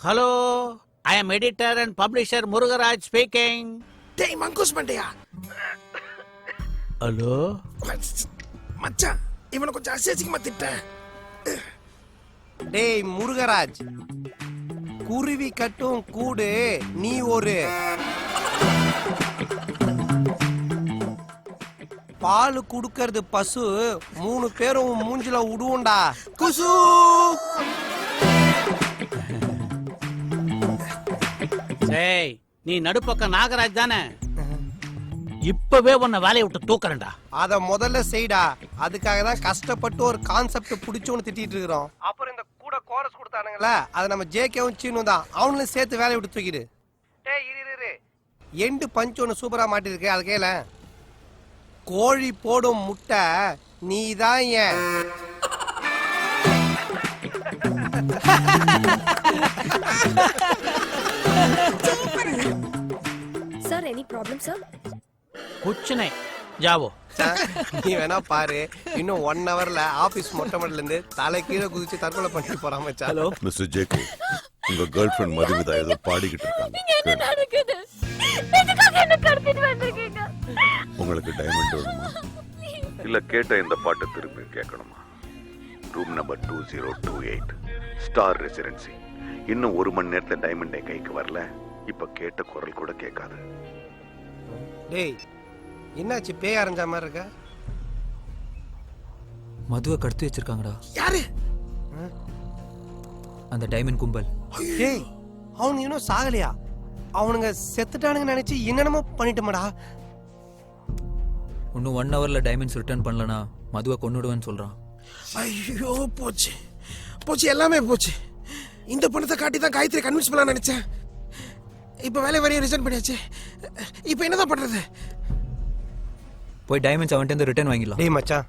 Hello, I am editor and publisher Murugaraj speaking. டேய் mongoose மண்டையா. Hello மச்சான், இவனை கொஞ்சம் அசிங்கமா திட்டேன். டேய் முருகராஜ், குருவி கட்டும் கூடு நீ ஒரு பால் குடுக்கறது பசு, 3 பேரும் மூஞ்சில உடுவோண்டா குசு. ஏய், நீ நடுப்பக்கம் நாகராஜ் தானே? இப்பவே உன்னை வேலையை விட்டு தூக்குறேன்டா. அத முதல்ல செய்டா. அதுக்காக தான் கஷ்டப்பட்டு ஒரு கான்செப்ட் புடிச்சோன்னு திட்டிட்டு இருக்கிறோம். அப்புறம் இந்த கூட கோரஸ் கொடுத்தானுங்களா, அது நம்ம ஜேகேவும் சீனும் தான். அவனும் சேர்த்து வேலையை விட்டு தூக்கிடு. டேய் இரு எண்டு பஞ்ச் ஒன்று சூப்பரா மாட்டிருக்கு. அது கேள, கோழி போடும் முட்டை நீதான் ஏன். Sir, any problem, sir? कुछ नहीं, जाओ. நீ வேணா பாரு, இன்னும் 1 hourல ஆபீஸ் மொட்டை மாடில இருந்து தலை கீழே குதிச்சு தற்கொலை பண்ணிட்டு போறான் மச்சான். ஹலோ மிஸ்டர் ஜேகே, உங்க கேர்ள் ஃப்ரெண்ட் மதுமிதா ஏதோ பாடிக்கிட்டு இருக்காங்க. என்ன நடக்குது? எதுக்காக என்ன கடத்திட்டு வந்திருக்கீங்க? உங்களுக்கு டைமண்ட் வேணுமா இல்ல கேட்ட இந்த பாட்டு திரும்பி கேட்கணுமா? Room number 2028 star residency. இன்னும் 1 மணி நேரத்துல டைமண்ட் என் கைக்கு வரல. இப்ப கேட்ட குரல் கூட கேட்காது. டேய் என்னாச்சு, பேய் அரைஞ்ச மாதிரி இருக்க? மதுவை கடத்தி வச்சிருக்காங்கடா. யாரு? அந்த டைமண்ட் கும்பல். டேய் அவனுங்க இன்னும் சாகலையா? அவனுங்க செத்துட்டானுங்க நினைச்சு என்னென்னமோ பண்ணிட்டோமாடா. இன்னும் 1 hourல டைமண்ட்ஸ் ரிட்டர்ன் பண்ணலனா மதுவை கொன்னுடுவேன்னு சொல்றான். ஐயோ போச்சு போச்சு, எல்லாமே போச்சு. இந்த பணத்தை காட்டி தான் காயத்ரி கன்வின்ஸ் பண்ணலாம் நினைச்சேன். இப்ப வேலை வரையும் ரிசைன் பண்ணியாச்சு. இப்ப என்னதான் பண்றது? போய் டைமண்ட்ஸ் அவன்கிட்ட ரிட்டர்ன் வாங்கிடலாம். டேய் மச்சான்,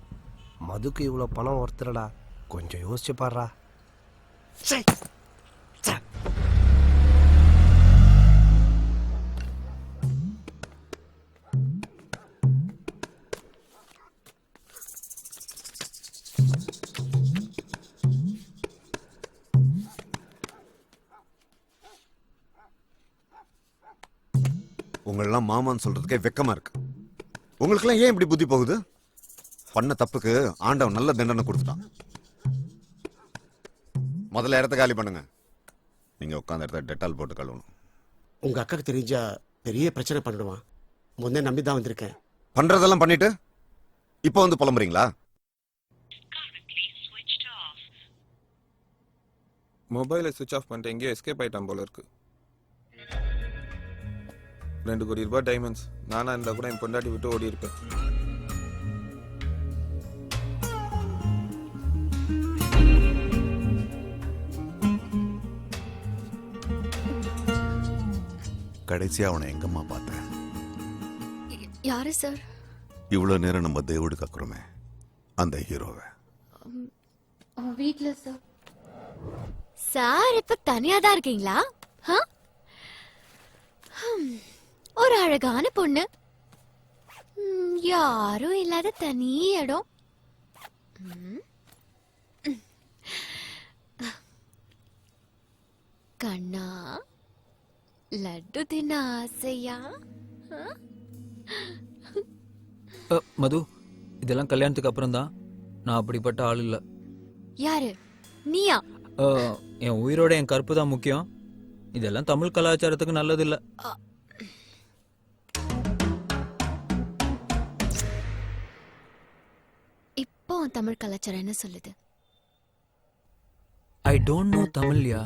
மதுக்கு இவ்வளவு பணம் ஒருத்தரடா, கொஞ்சம் யோசிச்சு பாடுறா. உங்களெல்லாம் மாமான்னு சொல்றதுக்கே வெக்கமா இருக்கு. உங்களுக்கெல்லாம் ஏன் இப்படி புத்தி போகுது? பண்ண தப்புக்கு ஆண்டவன் நல்ல தண்டனை கொடுத்துட்டான். முதல்ல இடத்த காலி பண்ணுங்க. நீங்க உட்கார்ந்த இடத்த டெட்டால் போட்டு கழுவணும். உங்க அக்காக்கு தெரிஞ்சா பெரிய பிரச்சனை பண்ணிடுவான். முன்னே நம்பி தான் வந்திருக்கேன். பண்றதெல்லாம் பண்ணிட்டு இப்போ வந்து புலம்புறீங்களா? மொபைலை சுவிட்ச் ஆஃப் பண்ணிட்டு எங்கேயோ எஸ்கேப் ஆயிட்டான் போல இருக்கு. 2 கோடி ரூபாய் டைமண்ட்ஸ். நானா இருந்தா கூட என் பொண்டாட்டி விட்டு ஓடி இருப்பேன். கடைசியா அவனை எங்கம்மா பார்த்தேன்? யாரு சார்? இவ்வளவு நேரம் நம்ம தேவோடு கக்குறோமே, அந்த ஹீரோவை. வீட்ல சார். சார் இப்ப தனியா தான் இருக்கீங்களா? ஒரு அழகான பொண்ணு, யாரும் இல்லாத தனி இடம். கண்ணா, லட்டு தின்ன ஆசையா? மது, இதெல்லாம் கல்யாணத்துக்கு அப்புறம் தான். நான் அப்படிப்பட்ட ஆள் இல்ல. யாரு நீயா? என் உயிரோட என் கற்பு தான் முக்கியம். இதெல்லாம் தமிழ் கலாச்சாரத்துக்கு நல்லது இல்ல. இப்போ தமிழ் கலாச்சாரம் என்ன சொல்லுது? I don't know தமிழ்யா.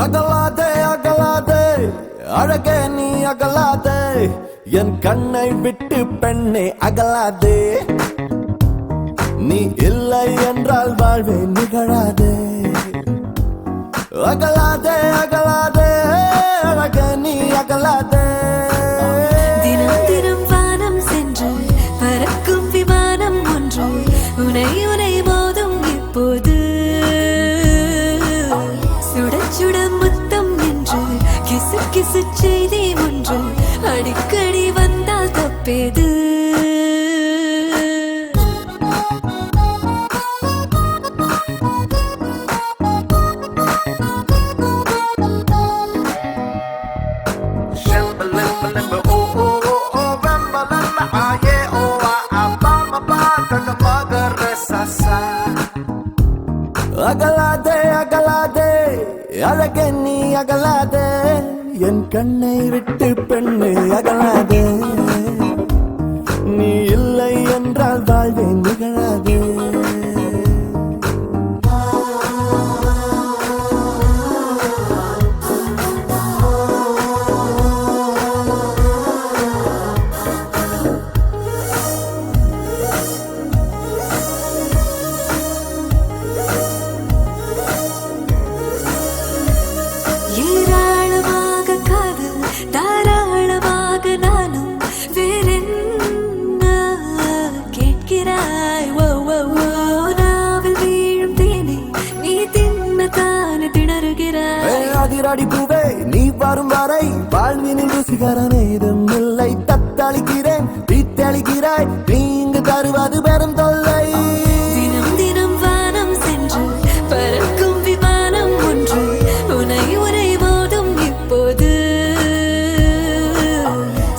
அகலாதே அகலாதே அழகே நீ அகலாதே, என் கண்ணை விட்டு பெண்ணே அகலாதே. நீ இல்லை என்றால் வாழ்வே நிகழாதே. அகலாதே அகலாதே அழகே நீ அகலாதே. செய்தி ஒன்று அடிக்கடி வந்தால் தப்பேது அகலாதே அகலாதே அழகே நீ அகலாதே என் கண்ணை விட்டு பெண்ணே அகலாதே நீ இல்லை என்றால் வாழ்வே நிகழாதே ஏராளமாக காதல் தாராளமாக நானும் வேறென்ன கேட்கிறாய் நாவில் வீழும் தேனே நீ தின்னத்தானே திணறுகிறாய் அதிரடி பூவே நீ வரும் வரை வாழ்வினில் ருசிகரம் ஏதும் இல்லை தத்தளிக்கிறேன் தீத்தளிக்கிறாய் நீ இங்கு தருவது பெரும் தொல்லை தினம் தினம் வானம் சென்று பறக்கும் விமானம் ஒன்று உனை உரை போதும் இப்போது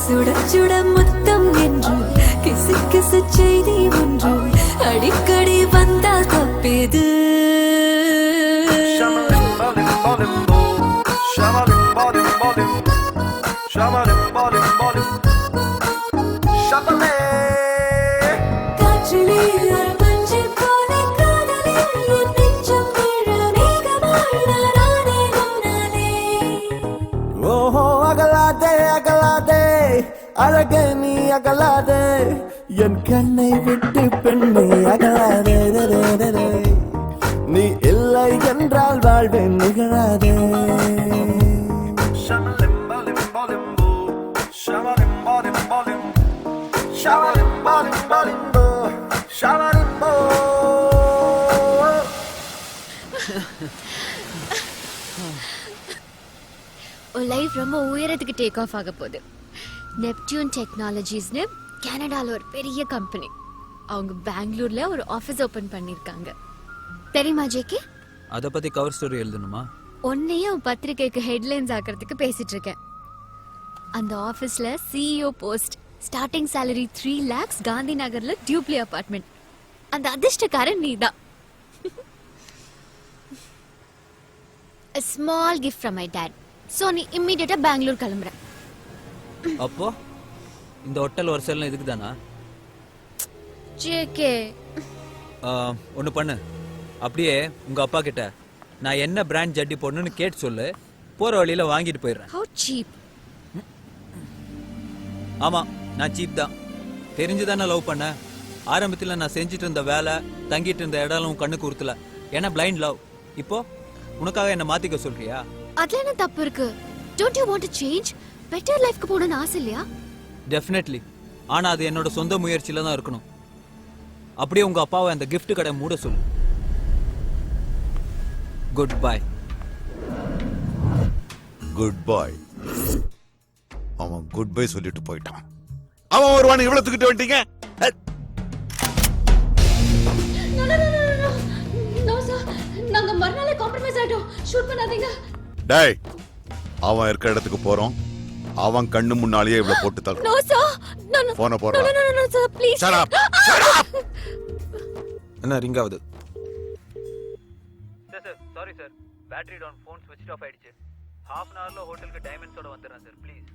சுட சுட முத்தம் என்று கிசு கிசு செய்தி ஒன்று அடிக்கடி வந்தால் தப்பேது காற்றிலே ஒரு பஞ்சு போல காதலில் என் நெஞ்சம் விழ மேகமாய் நானேனும் நானே ஓஹோ அகலாதே அகலாதே அழகே நீ அகலாதே என் கண்ணை விட்டு பெண்ணே அகலாதே நீ இல்லை என்றால் வாழ்வே நிகழாதே உன் லைஃப் ரொம்ப உயரத்துக்கு டேக் ஆஃப் ஆக போகுது. நெப்டியூன் டெக்னாலஜிஸ்னு கனடால ஒரு பெரிய கம்பெனி. அவங்க பெங்களூர்ல ஒரு ஆபீஸ் ஓபன் பண்ணிருக்காங்க. தெரியுமா ஜேகே? அதை பத்தி கவர் ஸ்டோரி எழுதணுமா? உன்னையும் பத்திரிக்கைக்கு ஹெட்லைன்ஸ் ஆக்கிறதுக்கு பேசிட்டு இருக்கேன். அந்த ஆபீஸ்ல CEO post, starting salary 3 lakhs, Gandhi நகர்ல டியூப்ளி அபார்ட்மெண்ட். அந்த அதிர்ஷ்டக்காரன் நீதான். A small gift from my dad. So நீ இம்மிடியேட்டா பெங்களூர் கிளம்புற. அப்போ இந்த ஹோட்டல் ஒரு செல்ல இதுக்கு தானா? ஜேகே ஒன்று பண்ணு, அப்படியே உங்க அப்பா கிட்ட நான் என்ன பிராண்ட் ஜட்டி போடணும்னு கேட்டு சொல்லு, போற வழியில வாங்கிட்டு போயிடுறேன். how cheap. ஆமா, நான் சீப் தான். தெரிஞ்சுதானே லவ் பண்ண. ஆரம்பத்தில் நான் செஞ்சுட்டு இருந்த வேலை, தங்கிட்டு இருந்த இடம் உன் கண்ணுக்கு உறுத்தல. ஏன்னா பிளைண்ட் லவ். இப்போ உனக்காக என்ன மாத்திக்க சொல்றியா? அதுல என்ன தப்பு இருக்கு? Don't you want to change? Better life க்கு போகணும்னு ஆசை இல்லையா? டெஃபினெட்லி. ஆனா அது என்னோட சொந்த முயற்சியில தான் இருக்கணும். அப்படியே உங்க அப்பாவை அந்த gift கடை மூட சொல்லு. Good bye. குட் பாய். அவன் குட் பை சொல்லிட்டு போயிட்டான். அவன் வருவான், இவ்வளவு தூக்கிட்டு வந்துட்டீங்க. No no no no no. No sir. நாங்க மறுநாளே காம்ப்ரமைஸ் ஆயிட்டோம். ஷூட் பண்ணாதீங்க. டேய், அவன் இருக்க இடத்துக்கு போறோம். அவன் கண்ணு முன்னாலேயே இவ்வளவு போட்டு தள்ளும். No sir. No no. போன போறா. No no no no sir, please. Shut up. Shut up. என்ன ரிங் ஆகுது? Sir sorry sir, battery down, phone ஸ்விட்ச் ஆஃப் ஆயிடுச்சு. half an hourல ஹோட்டலுக்கு டைமண்ட்ஸோட வந்துறேன் சார், ப்ளீஸ்.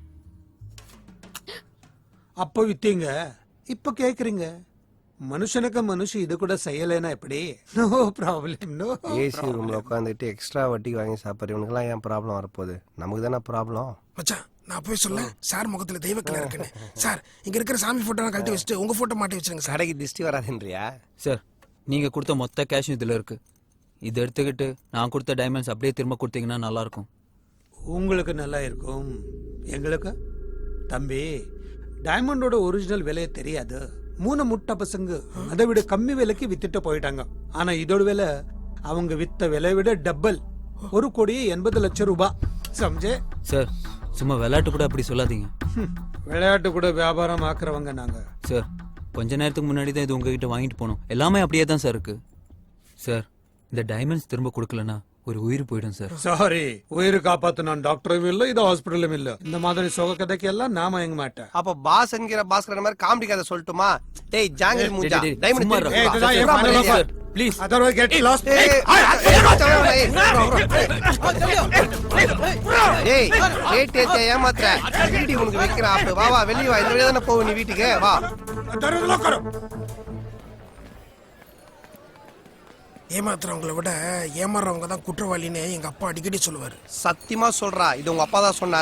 அப்போ வித்தீங்க, இப்ப கேக்குறீங்க. மனுஷனுக்கு மனுஷன் இது கூட செய்யலைன்னா எப்படி? No problem. நோ. ஏசி ரூம்ல உட்காந்துட்டு எக்ஸ்ட்ரா வட்டி வாங்கி சாப்பிட்றவனுக்குலாம் ஏன் ப்ராப்ளம் வரப்போகுது? நமக்கு தானே ப்ராப்ளம். மச்சான், நான் போய் சொல்ல சார் முகத்துல தெய்வக்கலை இருக்குன்னு. சார், இங்க இருக்கிற சாமி போட்டோ கழட்டி வச்சுட்டு உங்க போட்டோ மாட்டி வச்சிருங்க சார். கடைக்கு திருஷ்டி வராதுன்றியா? சார், நீங்க கொடுத்த மொத்த கேஷ் இதுல இருக்கு. இதை எடுத்துக்கிட்டு நான் கொடுத்த டைமண்ட்ஸ் அப்படியே திரும்ப கொடுத்தீங்கன்னா நல்லா இருக்கும். உங்களுக்கு நல்லா இருக்கும், எங்களுக்கு தம்பி டைமண்டோட ஒரிஜினல் விலையை தெரியாது. 3 முட்டை பசங்க அதை விட கம்மி விலைக்கு வித்துட்டு போயிட்டாங்க. ஆனா இதோட விலை அவங்க வித்த விலை விட டபுள். 1,80,00,000 ரூபாய். சம்ஜே? சார், சும்மா விளையாட்டு கூட அப்படி சொல்லாதீங்க விளையாட்டு கூட வியாபாரம் ஆக்குறவங்க நாங்க. சார். கொஞ்ச நேரத்துக்கு முன்னாடி தான் இது உங்ககிட்ட வாங்கிட்டு போனோம். எல்லாமே அப்படியே தான் சார் இருக்கு. சார் இந்த டைமண்ட்ஸ் திரும்ப கொடுக்கலனா ஒரு உயிர் போயிடும் சார். சாரி, உயிர் காப்பாத்து நான் டாக்டரும் இல்ல, இது ஹாஸ்பிட்டலும் இல்ல. இந்த மாதிரி சோக கதைக்கு எல்லாம் நாம எங்க மாட்டேன். அப்ப பாஸ் என்கிற பாஸ்கர் மாதிரி காமெடி கதை சொல்லட்டுமா? டேய் ஜாங்கிரி மூஞ்சா டேய், டைமண்ட் சும்மா திருப்பி ஏய், வா. இதுதான் என் சும்மா final மரியாதை. offer. Please. Otherwise get lost. ஏய், ஏய் ரேட் ஏத்த ஏமாத்துற வீடி உனக்கு வைக்கிற ஆப்பு. வா வா வெளிய வா. இந்த வழியா தானே போவ நீ வீட்டுக்கு. வா. தருதல கரோ. ஏமாத்துறவங்கள விட ஏமாறுறவங்க தான் குற்றவாளின்னு எங்க அப்பா அடிக்கடி சொல்லுவாரு. சத்தியமா சொல்றா, இது உங்க அப்பா தான் சொன்னாரு.